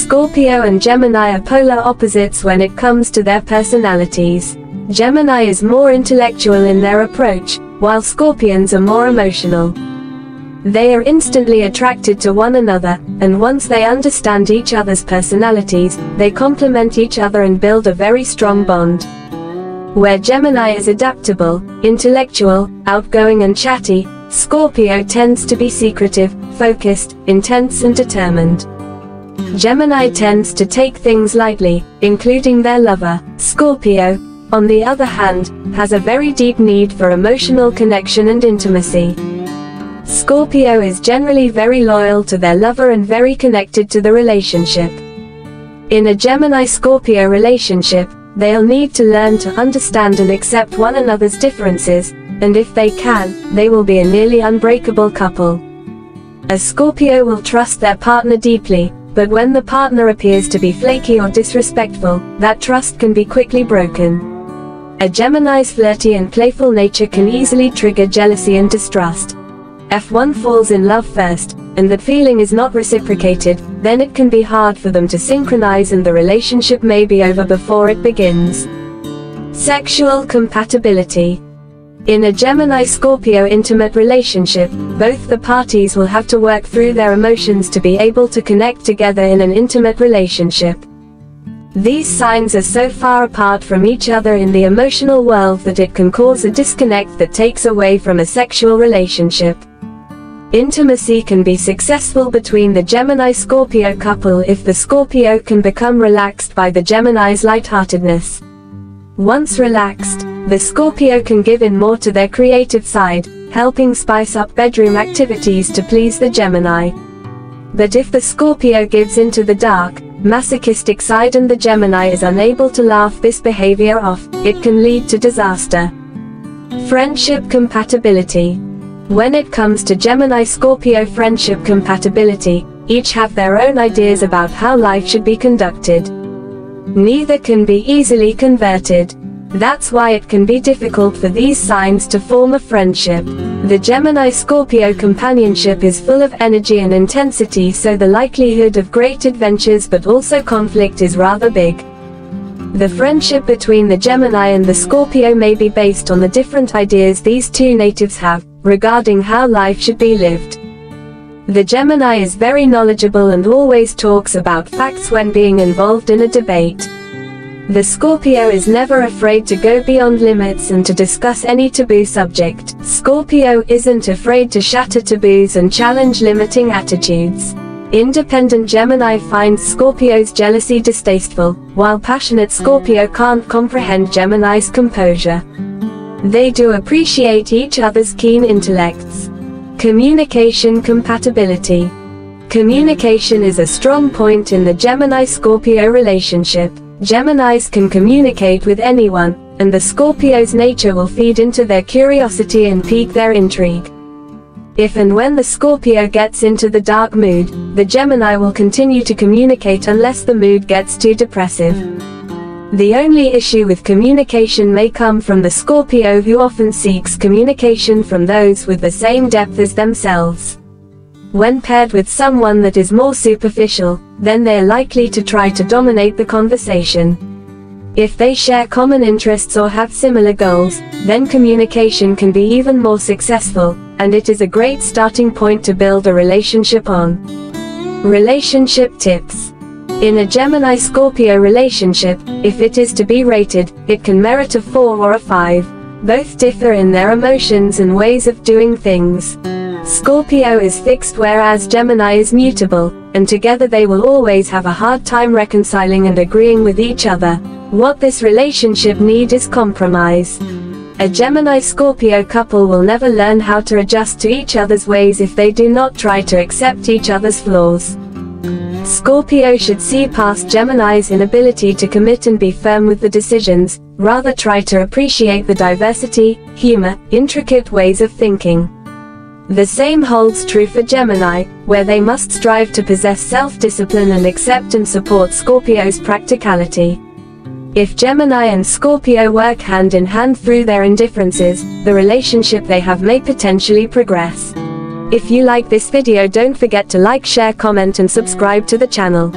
Scorpio and Gemini are polar opposites when it comes to their personalities. Gemini is more intellectual in their approach, while Scorpions are more emotional. They are instantly attracted to one another, and once they understand each other's personalities, they complement each other and build a very strong bond. Where Gemini is adaptable, intellectual, outgoing and chatty, Scorpio tends to be secretive, focused, intense and determined. Gemini tends to take things lightly, including their lover. Scorpio, on the other hand, has a very deep need for emotional connection and intimacy. Scorpio is generally very loyal to their lover and very connected to the relationship. In a Gemini-Scorpio relationship, they'll need to learn to understand and accept one another's differences, and if they can, they will be a nearly unbreakable couple. A Scorpio will trust their partner deeply, but when the partner appears to be flaky or disrespectful, that trust can be quickly broken. A Gemini's flirty and playful nature can easily trigger jealousy and distrust. If one falls in love first, and that feeling is not reciprocated, then it can be hard for them to synchronize and the relationship may be over before it begins. Sexual compatibility. In a Gemini-Scorpio intimate relationship, both the parties will have to work through their emotions to be able to connect together in an intimate relationship. These signs are so far apart from each other in the emotional world that it can cause a disconnect that takes away from a sexual relationship. Intimacy can be successful between the Gemini-Scorpio couple if the Scorpio can become relaxed by the Gemini's lightheartedness. Once relaxed, the Scorpio can give in more to their creative side, helping spice up bedroom activities to please the Gemini. But if the Scorpio gives into the dark, masochistic side and the Gemini is unable to laugh this behavior off, it can lead to disaster. Friendship compatibility. When it comes to Gemini-Scorpio friendship compatibility, each have their own ideas about how life should be conducted. Neither can be easily converted. That's why it can be difficult for these signs to form a friendship. The Gemini-Scorpio companionship is full of energy and intensity, so the likelihood of great adventures but also conflict is rather big. The friendship between the Gemini and the Scorpio may be based on the different ideas these two natives have regarding how life should be lived. The Gemini is very knowledgeable and always talks about facts when being involved in a debate. The Scorpio is never afraid to go beyond limits and to discuss any taboo subject. Scorpio isn't afraid to shatter taboos and challenge limiting attitudes. Independent Gemini finds Scorpio's jealousy distasteful, while passionate Scorpio can't comprehend Gemini's composure. They do appreciate each other's keen intellects. Communication compatibility. Communication is a strong point in the Gemini-Scorpio relationship. Geminis can communicate with anyone, and the Scorpio's nature will feed into their curiosity and pique their intrigue. If and when the Scorpio gets into the dark mood, the Gemini will continue to communicate unless the mood gets too depressive. The only issue with communication may come from the Scorpio, who often seeks communication from those with the same depth as themselves. When paired with someone that is more superficial, then they are likely to try to dominate the conversation. If they share common interests or have similar goals, then communication can be even more successful, and it is a great starting point to build a relationship on. Relationship tips. In a Gemini-Scorpio relationship, if it is to be rated, it can merit a 4 or a 5. Both differ in their emotions and ways of doing things. Scorpio is fixed whereas Gemini is mutable, and together they will always have a hard time reconciling and agreeing with each other. What this relationship needs is compromise. A Gemini-Scorpio couple will never learn how to adjust to each other's ways if they do not try to accept each other's flaws. Scorpio should see past Gemini's inability to commit and be firm with the decisions, rather try to appreciate the diversity, humor, intricate ways of thinking. The same holds true for Gemini, where they must strive to possess self-discipline and accept and support Scorpio's practicality. If Gemini and Scorpio work hand in hand through their indifferences, the relationship they have may potentially progress. If you like this video, don't forget to like, share, comment and subscribe to the channel.